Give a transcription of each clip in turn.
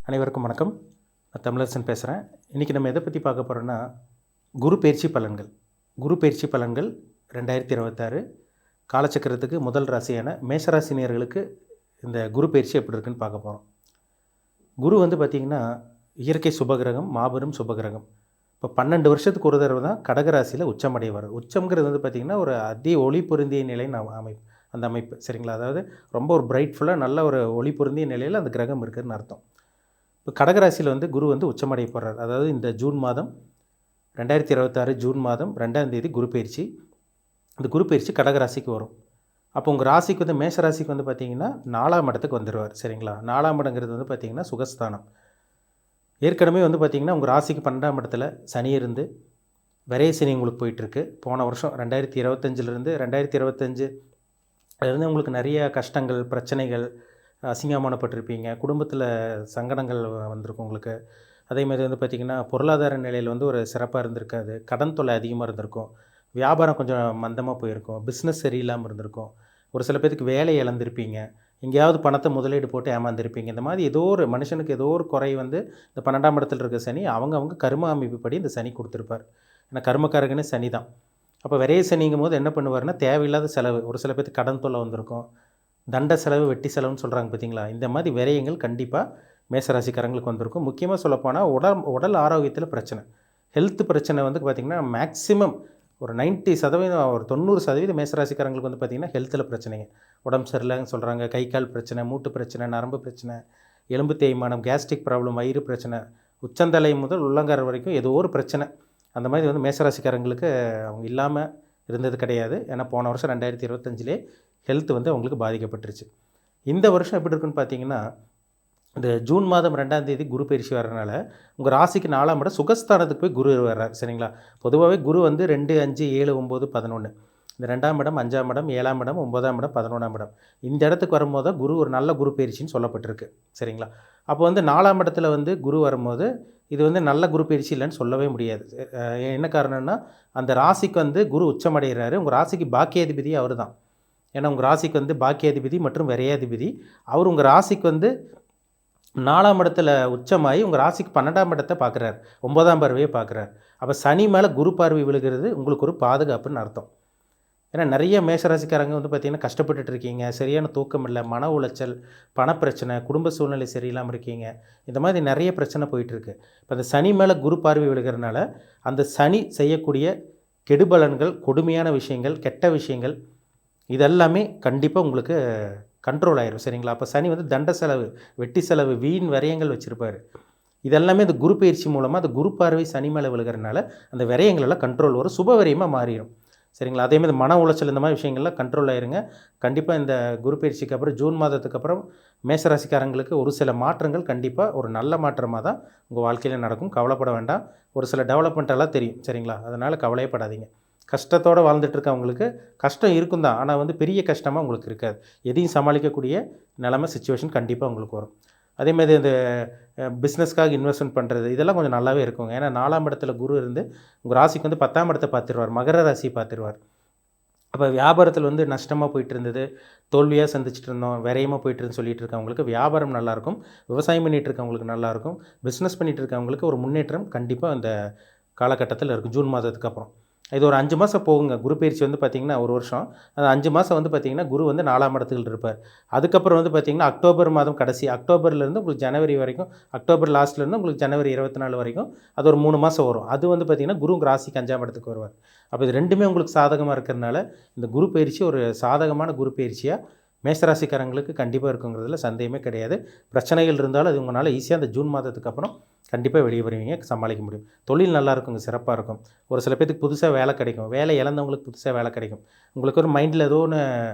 அனைவருக்கும் வணக்கம். நான் தமிழரசன் பேசுகிறேன். இன்றைக்கி நம்ம எதை பற்றி பார்க்க போகிறோன்னா, குரு பெயர்ச்சி பலன்கள். குரு பெயர்ச்சி பலன்கள் 2026 காலச்சக்கரத்துக்கு முதல் ராசியான மேஷராசினியர்களுக்கு இந்த குரு பெயர்ச்சி எப்படி இருக்குன்னு பார்க்க போகிறோம். குரு பார்த்திங்கன்னா இயற்கை சுபகிரகம், மாபெரும் சுபகிரகம். இப்போ 12 வருஷத்துக்கு ஒரு தடவை தான் கடகராசியில் உச்சமடைவார். உச்சம்ங்கிறது பார்த்திங்கன்னா ஒரு அதி ஒளி பொருந்திய நிலைன்னு அமைப்பு, அந்த அமைப்பு சரிங்களா. அதாவது ரொம்ப ஒரு பிரைட்ஃபுல்லாக நல்ல ஒரு ஒளி பொருந்திய நிலையில் அந்த கிரகம் இருக்குதுன்னு அர்த்தம். இப்போ கடகராசியில் குரு உச்சமடைய போகிறார். அதாவது இந்த ஜூன் மாதம் 2026 ஜூன் மாதம் 2ஆம் தேதி குரு பயிற்சி. இந்த குரு பயிற்சி கடகராசிக்கு வரும். அப்போ உங்கள் ராசிக்கு மேஷ ராசிக்கு பார்த்திங்கன்னா 4ஆம் இடத்துக்கு வந்துடுவார் சரிங்களா. 4ஆம் இடங்கிறது பார்த்திங்கன்னா சுகஸ்தானம். ஏற்கனவே பார்த்திங்கன்னா உங்கள் ராசிக்கு 12ஆம் இடத்துல சனி இருந்து விரைய சனி உங்களுக்கு போயிட்டுருக்கு. போன வருஷம் 2025 2025 அதுலேருந்து உங்களுக்கு நிறைய கஷ்டங்கள், பிரச்சனைகள், அசிங்கமானப்பட்டிருப்பீங்க. குடும்பத்தில் சங்கடங்கள் வந்திருக்கும் உங்களுக்கு. அதேமாதிரி பார்த்திங்கன்னா பொருளாதார நிலையில் ஒரு சிறப்பாக இருந்திருக்காது. கடன் தொல்லை அதிகமாக இருந்திருக்கும். வியாபாரம் கொஞ்சம் மந்தமாக போயிருக்கும். பிஸ்னஸ் சரியில்லாமல் இருந்திருக்கும். ஒரு சில பேருக்கு வேலை இழந்திருப்பீங்க. எங்கேயாவது பணத்தை முதலீடு போட்டு ஏமாந்துருப்பீங்க. இந்த மாதிரி ஏதோ ஒரு மனுஷனுக்கு ஏதோ ஒரு குறை இந்த 12ஆம் இடத்துல இருக்க சனி அவங்க கர்ம அமைப்புப்படி இந்த சனி கொடுத்துருப்பார். ஏன்னா கர்மக்காரகனே சனி தான். அப்போ விரைய சனிங்கும் போது என்ன பண்ணுவார்னா, தேவையில்லாத செலவு, ஒரு சில பேருக்கு கடன் தொல்லை வந்திருக்கும். தண்ட செலவு, வெட்டி செலவுன்னு சொல்கிறாங்க பார்த்தீங்களா. இந்த மாதிரி விரயங்கள் கண்டிப்பாக மேஷராசிக்காரங்களுக்கு வந்திருக்கும். முக்கியமாக சொல்லப்போனால் உடல் ஆரோக்கியத்தில் பிரச்சனை, ஹெல்த் பிரச்சனை பார்த்திங்கன்னா மேக்ஸிமம் ஒரு 90% ஒரு 90% மேஷராசிக்காரங்களுக்கு பார்த்திங்கன்னா ஹெல்த்தில் பிரச்சனைங்க. உடம்பு சரியில்லைன்னு சொல்கிறாங்க. கை கால் பிரச்சனை, மூட்டு பிரச்சனை, நரம்பு பிரச்சனை, எலும்பு தேய்மானம், கேஸ்ட்ரிக் ப்ராப்ளம், வயிறு பிரச்சனை, உச்சந்தலை முதல் உள்ளங்கார வரைக்கும் ஏதோ ஒரு பிரச்சனை. அந்த மாதிரி மேஷராசிக்காரங்களுக்கு அவங்க இல்லாமல் இருந்தது கிடையாது. ஏன்னா போன வருஷம் 2025 ஹெல்த் அவங்களுக்கு பாதிக்கப்பட்டுருச்சு. இந்த வருஷம் எப்படி இருக்குன்னு பார்த்தீங்கன்னா, இந்த ஜூன் மாதம் 2ஆம் தேதி குரு பயிற்சி வர்றதுனால உங்கள் ராசிக்கு 4ஆம் இடம் சுகஸ்தானத்துக்கு போய் குரு வர்றார் சரிங்களா. பொதுவாகவே குரு 2, 5, 7, 9, 11 இந்த 2ஆம் இடம், 5ஆம் இடம், 7ஆம் இடம், 9ஆம் இடம், 11ஆம் இடம் இந்த இடத்துக்கு வரும்போது தான் குரு ஒரு நல்ல குரு பயிற்சின்னு சொல்லப்பட்டிருக்கு சரிங்களா. அப்போ 4ஆம் இடத்துல குரு வரும்போது இது நல்ல குரு பயிற்சி இல்லைன்னு சொல்லவே முடியாது. என்ன காரணம்னா, அந்த ராசிக்கு குரு உச்சமடைகிறாரு. உங்கள் ராசிக்கு பாக்கியாதிபதி அவர் தான். ஏன்னா உங்கள் ராசிக்கு பாக்கியாதிபதி மற்றும் விரையாதிபதி அவர் உங்கள் ராசிக்கு 4ஆம் இடத்துல உச்சமாகி உங்கள் ராசிக்கு 12ஆம் இடத்தை பார்க்குறாரு, 9ஆம் பார்வையை பார்க்குறாரு. அப்போ சனி மேலே குரு பார்வை விழுகிறது உங்களுக்கு ஒரு பாதுகாப்புன்னு அர்த்தம். ஏன்னா நிறைய மேஷராசிக்காரங்க பார்த்திங்கன்னா கஷ்டப்பட்டுட்டு இருக்கீங்க, சரியான தூக்கம் இல்லை, மன உளைச்சல், பணப்பிரச்சனை, குடும்ப சூழ்நிலை சரியில்லாமல் இருக்கீங்க. இந்த மாதிரி நிறைய பிரச்சனை போயிட்டுருக்கு. இப்போ அந்த சனி மேலே குரு பார்வை விழுகிறதுனால அந்த சனி செய்யக்கூடிய கெடுபலன்கள், கொடுமையான விஷயங்கள், கெட்ட விஷயங்கள் இதெல்லாமே கண்டிப்பாக உங்களுக்கு கண்ட்ரோல் ஆயிரும் சரிங்களா. அப்போ சனி தண்ட செலவு, வெட்டி செலவு, வீண் விரயங்கள் வச்சுருப்பார். இதெல்லாமே இந்த குரு பயிற்சி மூலமாக அந்த குரு பார்வை சனி மேலே விழுகிறதுனால அந்த விரயங்களெல்லாம் கண்ட்ரோல் வரும், சுப விரயமாக மாறிடும் சரிங்களா. அதேமாதிரி மன உளைச்சல் இந்த மாதிரி விஷயங்கள்லாம் கண்ட்ரோல் ஆயிருங்க. கண்டிப்பாக இந்த குரு பயிற்சிக்கு அப்புறம் ஜூன் மாதத்துக்கு அப்புறம் மேஷராசிக்காரங்களுக்கு ஒரு சில மாற்றங்கள் கண்டிப்பாக ஒரு நல்ல மாற்றமாக தான் உங்கள் வாழ்க்கையில் நடக்கும். கவலைப்பட வேண்டாம். ஒரு சில டெவலப்மெண்ட்டெல்லாம் தெரியும் சரிங்களா. அதனால் கவலையப்படாதீங்க. கஷ்டத்தோடு வாழ்ந்துட்டுருக்கவங்களுக்கு கஷ்டம் இருக்கும் தான், ஆனால் பெரிய கஷ்டமாக உங்களுக்கு இருக்காது. எதையும் சமாளிக்கக்கூடிய நிலமை, சிச்சுவேஷன் கண்டிப்பாக உங்களுக்கு வரும். அதேமாதிரி இந்த பிஸ்னஸ்க்காக இன்வெஸ்ட்மெண்ட் பண்ணுறது இதெல்லாம் கொஞ்சம் நல்லாவே இருக்குங்க. ஏன்னா 4ஆம் இடத்துல குரு இருந்து உங்கள் ராசிக்கு 10ஆம் இடத்தை பார்த்துருவார், மகர ராசியை பார்த்துருவார். அப்போ வியாபாரத்தில் நஷ்டமாக போயிட்டு இருந்தது, தோல்வியாக சந்திச்சுட்டு இருந்தோம், விரயமாக போயிட்டு இருந்து சொல்லிட்டு இருக்கவங்களுக்கு வியாபாரம் நல்லாயிருக்கும். விவசாயம் பண்ணிகிட்டு இருக்கவங்களுக்கு நல்லாயிருக்கும். பிஸ்னஸ் பண்ணிகிட்டு இருக்கவங்களுக்கு ஒரு முன்னேற்றம் கண்டிப்பாக அந்த காலகட்டத்தில் இருக்கும். ஜூன் மாதத்துக்கு அப்புறம் இது ஒரு 5 மாதம் போகுங்க. குரு பயிற்சி பார்த்திங்கன்னா ஒரு வருஷம். அந்த 5 மாதம் பார்த்திங்கன்னா குரு 4ஆம் இடத்துல இருப்பார். அதுக்கப்புறம் பார்த்திங்கன்னா அக்டோபர் மாதம் கடைசி, அக்டோபர்லேருந்து உங்களுக்கு ஜனவரி வரைக்கும், அக்டோபர் லாஸ்ட்லேருந்து உங்களுக்கு ஜனவரி 24 வரைக்கும் அது ஒரு 3 மாதம் வரும். அது பார்த்திங்கன்னா குரு ராசிக்கு 5ஆம் இடத்துக்கு வருவார். அப்போ இது ரெண்டுமே உங்களுக்கு சாதகமாக இருக்கிறதுனால இந்த குரு பயிற்சி ஒரு சாதகமான குரு பயிற்சியாக மேஷராசிக்காரங்களுக்கு கண்டிப்பாக இருக்குங்கிறதுல சந்தேகமே கிடையாது. பிரச்சனைகள் இருந்தாலும் அது உங்களால் ஈஸியாக அந்த ஜூன் மாதத்துக்கு அப்புறம் கண்டிப்பாக வெளியே வருவீங்க, சமாளிக்க முடியும். தொழில் நல்லா இருக்குங்க, சிறப்பாக இருக்கும். ஒரு சில பேருக்கு புதுசாக வேலை கிடைக்கும். வேலை இழந்தவங்களுக்கு புதுசாக வேலை கிடைக்கும். உங்களுக்கு ஒரு மைண்டில் ஏதோ ஒன்று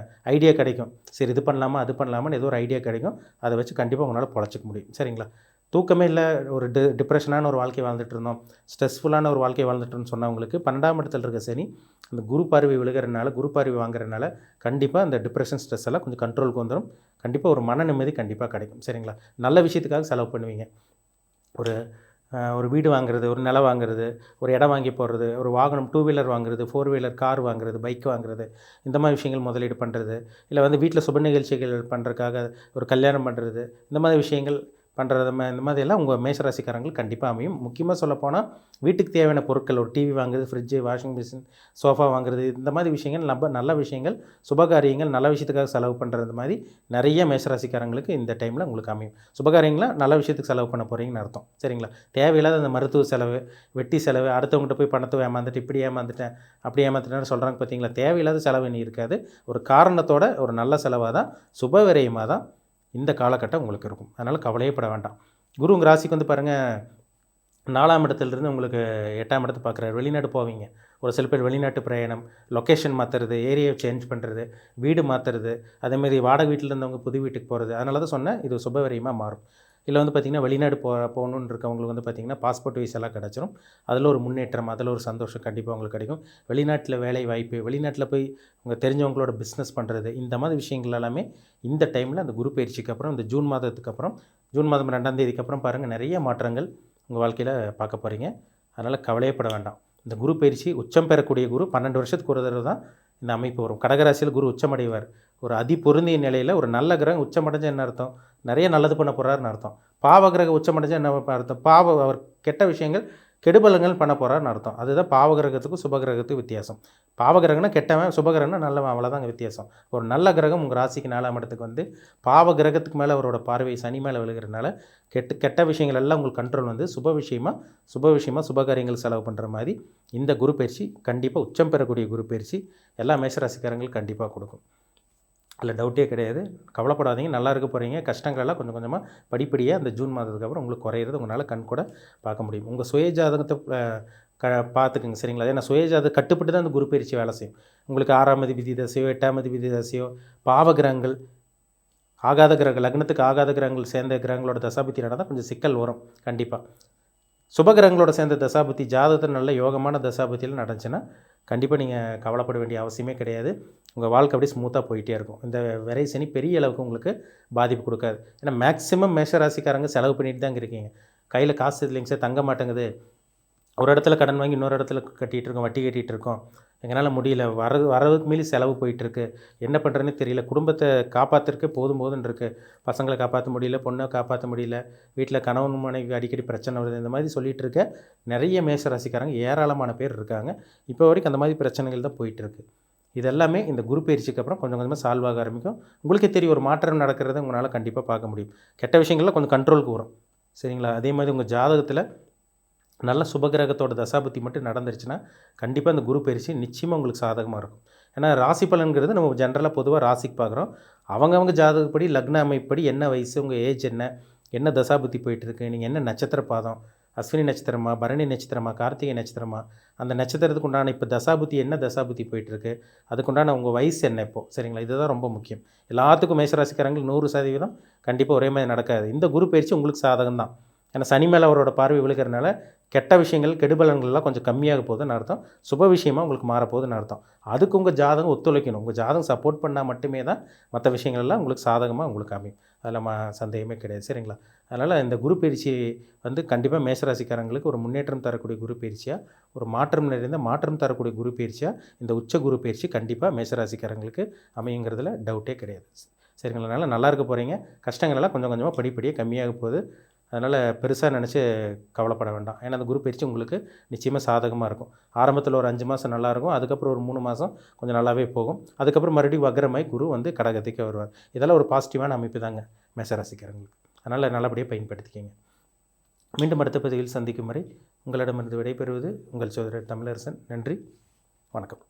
ஐடியா கிடைக்கும். சரி இது பண்ணலாமா அது பண்ணலாமான்னு ஏதோ ஒரு ஐடியா கிடைக்கும். அதை வச்சு கண்டிப்பாக உங்களால் பொழைச்சிக்க முடியும் சரிங்களா. தூக்கமே இல்லை, ஒரு டிப்ரெஷனான ஒரு வாழ்க்கை வாழ்ந்துட்டு இருந்தோம், ஸ்ட்ரெஸ்ஃபுல்லான ஒரு வாழ்க்கை வாழ்ந்துட்டுன்னு சொன்னவங்களுக்கு 12ஆம் இடத்துல இருக்க சனி அந்த குரு பார்வை விழுகிறதுனால, குரு பார்வை வாங்குறதுனால கண்டிப்பாக அந்த டிப்ரெஷன், ஸ்ட்ரெஸ் எல்லாம் கொஞ்சம் கண்ட்ரோலுக்கு வந்துடும். கண்டிப்பாக ஒரு மன நிம்மதி கண்டிப்பாக கிடைக்கும் சரிங்களா. நல்ல விஷயத்துக்காக செலவு பண்ணுவீங்க. ஒரு வீடு வாங்குறது, ஒரு நிலம் வாங்குறது, ஒரு இடம் வாங்கி போடுறது, ஒரு வாகனம் 2 வீலர் வாங்குறது, 4 வீலர் கார் வாங்குறது, பைக் வாங்குறது, இந்த மாதிரி விஷயங்கள் முதலீடு பண்ணுறது, இல்லை வீட்டில் சுப நிகழ்ச்சிகள் பண்ணுறதுக்காக ஒரு கல்யாணம் பண்ணுறது, இந்த மாதிரி விஷயங்கள் பண்ணுறது இந்த மாதிரியெல்லாம் உங்கள் மேஷராசிக்காரங்களுக்கு கண்டிப்பாக அமையும். முக்கியமாக சொல்லப்போனால் வீட்டுக்கு தேவையான பொருட்கள், ஒரு டிவி வாங்குறது, ஃப்ரிட்ஜு, வாஷிங் மிஷின், சோஃபா வாங்குறது, இந்த மாதிரி விஷயங்கள் நல்ல விஷயங்கள், சுபகாரியங்கள், நல்ல விஷயத்துக்காக செலவு பண்ணுறது மாதிரி நிறைய மேஷராசிக்காரங்களுக்கு இந்த டைமில் உங்களுக்கு அமையும். சுபகாரியங்களாக நல்ல விஷயத்துக்கு செலவு பண்ண போகிறீங்கன்னு அர்த்தம். சரிங்களா? தேவையில்லாத அந்த மருத்துவ செலவு, வெட்டி செலவு, அடுத்தவங்ககிட்ட போய் பணத்தை ஏமாந்துட்டு இப்படி ஏமாந்துட்டேன் அப்படி ஏமாந்துட்டேன்னு சொல்கிறாங்க பார்த்தீங்களா? தேவையில்லாத செலவு இனி இருக்காது. ஒரு காரணத்தோட ஒரு நல்ல செலவாக தான், சுப விரயமாக தான் இந்த காலகட்டம் உங்களுக்கு இருக்கும். அதனால் கவலையே பட வேண்டாம். குரு உங்கள் ராசிக்கு வந்து பாருங்கள், 4ஆம் இடத்துலேருந்து உங்களுக்கு 8ஆம் இடத்தை பார்க்குறாரு. வெளிநாடு போவீங்க. ஒரு சில பேர் வெளிநாட்டு பிரயாணம், லொக்கேஷன் மாற்றுறது, ஏரியாவை சேஞ்ச் பண்ணுறது, வீடு மாற்றுறது, அதேமாரி வாடகை வீட்டில் இருந்தவங்க புது வீட்டுக்கு போகிறது. அதனால தான் சொன்னேன், இது சுபவிரயமாக மாறும். இல்லை வந்து பார்த்திங்கன்னா வெளிநாடு போகணுன்னு இருக்கவங்களுக்கு வந்து பார்த்திங்கன்னா பாஸ்போர்ட் வீசாலாம் கிடச்சிரும். அதில் ஒரு முன்னேற்றம், அதில் ஒரு சந்தோஷம் கண்டிப்பாக உங்களுக்கு கிடைக்கும். வெளிநாட்டில் வேலை வாய்ப்பு, வெளிநாட்டில் போய் உங்கள் தெரிஞ்சவங்களோட பிஸ்னஸ் பண்ணுறது, இந்த மாதிரி விஷயங்கள் எல்லாமே இந்த டைமில் அந்த குரு பயிற்சிக்கு அப்புறம், இந்த ஜூன் மாதத்துக்கு அப்புறம், ஜூன் மாதம் 2ஆம் தேதிக்கு அப்புறம் பாருங்கள், நிறைய மாற்றங்கள் உங்கள் வாழ்க்கையில் பார்க்க போகிறீங்க. அதனால் கவலையே பட வேண்டாம். இந்த குரு பயிற்சி உச்சம் பெறக்கூடிய குரு 12 வருஷத்துக்கு ஒரு தடவை தான் இந்த அமைப்பு வரும். கடகராசியில் குரு உச்சமடைவார். ஒரு அதி பொருந்திய நிலையில் ஒரு நல்ல கிரகம் உச்சமடைஞ்ச என்ன அர்த்தம்? நிறைய நல்லது பண்ண போகிறாருன்னு அர்த்தம். பாவ கிரகம் உச்சமடைஞ்சா என்ன அர்த்தம்? அவர் கெட்ட விஷயங்கள், கெடுபலங்கள் பண்ண போகிறாருன்னு அர்த்தம். அதுதான் பாவகிரகத்துக்கும் சுபகிரகத்துக்கும் வித்தியாசம். பாவகிரகம்னா கெட்டவன், சுபகிரகம்னா நல்லவன், அவ்வளோதாங்க வித்தியாசம். ஒரு நல்ல கிரகம் உங்கள் ராசிக்கு 4ஆம் இடத்துக்கு வந்து பாவ கிரகத்துக்கு மேலே அவரோட பார்வை சனி மேலே விழுகிறனால கெட்ட விஷயங்கள் எல்லாம் உங்களுக்கு கண்ட்ரோல் வந்து சுப விஷயமாக சுபகாரியங்கள் செலவு பண்ணுற மாதிரி இந்த குரு பயிற்சி கண்டிப்பாக உச்சம் பெறக்கூடிய குரு பயிற்சி எல்லா மேஷராசிக்காரங்களுக்கு கண்டிப்பாக கொடுக்கும். அதில் டவுட்டே கிடையாது. கவலைப்படாதீங்க, நல்லா இருக்க போகிறீங்க. கஷ்டங்களெல்லாம் கொஞ்சம் கொஞ்சமாக படிப்படியாக அந்த ஜூன் மாதத்துக்கு அப்புறம் உங்களுக்கு குறையிறது உங்களால் கண் கூட பார்க்க முடியும். உங்கள் சுயஜாதகத்தை பார்த்துக்குங்க. சரிங்களா? ஏன்னா சுயஜாதகம் கட்டுப்பட்டு தான் அந்த குரு பயிற்சி வேலை செய்யும். உங்களுக்கு 6ஆம் அதிபதி தசையோ 8ஆம் அதிபதி தசையோ பாவகிரகங்கள், ஆகாத கிரகங்கள், லக்னத்துக்கு ஆகாத கிரகங்கள் சேர்ந்த கிரகங்களோட தசாபுத்தி நடந்தால் கொஞ்சம் சிக்கல் வரும் கண்டிப்பாக. சுபகிரகங்களோட சேர்ந்த தசாபுத்தி ஜாதகத்தில் நல்ல யோகமான தசாபுத்தியில் நடந்துச்சுன்னா கண்டிப்பாக நீங்கள் கவலைப்பட வேண்டிய அவசியமே கிடையாது. உங்கள் வாழ்க்கை அப்படியே ஸ்மூத்தாக போயிட்டே இருக்கும். இந்த விரை சனி பெரிய அளவுக்கு உங்களுக்கு பாதிப்பு கொடுக்காது. ஏன்னா மேக்ஸிமம் மேஷராசிக்காரங்க செலவு பண்ணிட்டு தான் இருக்கீங்க. கையில் காசு இல்லைங்க சார், தங்க மாட்டேங்குது, ஒரு இடத்துல கடன் வாங்கி இன்னொரு இடத்துல கட்டிகிட்டு இருக்கோம், வட்டி கட்டிகிட்டு இருக்கோம், எங்களால் முடியல, வரவுக்கு மீறி செலவு போயிட்டுருக்கு, என்ன பண்ணுறதுன்னு தெரியல, குடும்பத்தை காப்பாற்றுறதுக்கு போதும்னு இருக்குது, பசங்களை காப்பாற்ற முடியல, பொண்ணை காப்பாற்ற முடியல, வீட்டில் கணவன் மனைவி அடிக்கடி பிரச்சனை வருது, இந்த மாதிரி சொல்லிகிட்டு இருக்க நிறைய மேஷராசிக்காரங்க ஏராளமான பேர் இருக்காங்க. இப்போ வரைக்கும் அந்த மாதிரி பிரச்சனைகள் தான் போயிட்டுருக்கு. இதெல்லாமே இந்த குரு பயிற்சிக்கு அப்புறம் கொஞ்சம் கொஞ்சமாக சால்வ் ஆக ஆரம்பிக்கும். உங்களுக்கே தெரியும் ஒரு மாற்றம் நடக்கிறத உங்களால் கண்டிப்பாக பார்க்க முடியும். கெட்ட விஷயங்கள்லாம் கொஞ்சம் கண்ட்ரோலுக்கு வரும். சரிங்களா? அதே மாதிரி உங்கள் ஜாதகத்தில் நல்ல சுபகிரகத்தோட தசாபுத்தி மட்டும் நடந்துருச்சுன்னா கண்டிப்பாக அந்த குரு பயிற்சி நிச்சயமாக உங்களுக்கு சாதகமாக இருக்கும். ஏன்னா ராசி பலன்கிறது நம்ம ஜென்ரலாக பொதுவாக ராசிக்கு பார்க்குறோம். அவங்கவுங்க ஜாதகப்படி லக்ன அமைப்படி என்ன வயசு, உங்கள் ஏஜ் என்ன தசாபுத்தி போயிட்டுருக்கு, நீங்கள் என்ன நட்சத்திர பாதம், அஸ்வினி நட்சத்திரமா, பரணி நட்சத்திரமா, கார்த்திகை நட்சத்திரமா, அந்த நட்சத்திரத்துக்கு உண்டான இப்போ தசாபுத்தி என்ன தசாபுத்தி போயிட்டுருக்கு, அதுக்குண்டான உங்கள் வயசு என்ன இப்போது. சரிங்களா? இதுதான் ரொம்ப முக்கியம். எல்லாத்துக்கும் மேஷராசிக்காரங்களுக்கு 100% கண்டிப்பாக ஒரே மாதிரி நடக்காது. இந்த குரு பயிற்சி உங்களுக்கு சாதகம் தான். ஏன்னா சனி மேலே அவரோட பார்வை விழுகிறனால கெட்ட விஷயங்கள், கெடுபலன்கள்லாம் கொஞ்சம் கம்மியாக போகுதுன்னு அர்த்தம். சுப விஷயமாக உங்களுக்கு மாறப்போகுதுன்னு அர்த்தம். அதுக்கு உங்கள் ஜாதகம் ஒத்துழைக்கணும். உங்கள் ஜாதகம் சப்போர்ட் பண்ணால் மட்டுமே தான் மற்ற விஷயங்கள்லாம் உங்களுக்கு சாதகமாக உங்களுக்கு அமையும். அதில் சந்தேகமே கிடையாது. சரிங்களா? அதனால் இந்த குரு பயிற்சி வந்து கண்டிப்பாக மேஷராசிக்காரங்களுக்கு ஒரு முன்னேற்றம் தரக்கூடிய குரு பயிற்சியாக, ஒரு மாற்றம் தரக்கூடிய குரு பயிற்சியாக இந்த உச்ச குரு பயிற்சி கண்டிப்பாக மேஷராசிக்காரங்களுக்கு அமையுங்கிறதுல டவுட்டே கிடையாது. சரிங்களா? அதனால் நல்லா இருக்க போகிறீங்க. கஷ்டங்களெல்லாம் கொஞ்சம் கொஞ்சமாக படிப்படியாக கம்மியாக போகுது. அதனால் பெருசாக நினச்சி கவலைப்பட வேண்டாம். ஏன்னா அந்த குரு பயிற்சி உங்களுக்கு நிச்சயமாக சாதகமாக இருக்கும். ஆரம்பத்தில் ஒரு 5 மாதம் நல்லாயிருக்கும். அதுக்கப்புறம் ஒரு 3 மாதம் கொஞ்சம் நல்லாவே போகும். அதுக்கப்புறம் மறுபடியும் வக்ரமாய் குரு வந்து கடகத்துக்கே வருவார். இதெல்லாம் ஒரு பாசிட்டிவான அமைப்பு தாங்க மேஷராசிக்காரங்களுக்கு. அதனால் நல்லபடியாக பயன்படுத்திக்கிங்க. மீண்டும் அடுத்த பதிவில் சந்திக்கும் வரை உங்களிடமிருந்து விடைபெறுவது உங்கள் சகோதரர் தமிழரசன். நன்றி, வணக்கம்.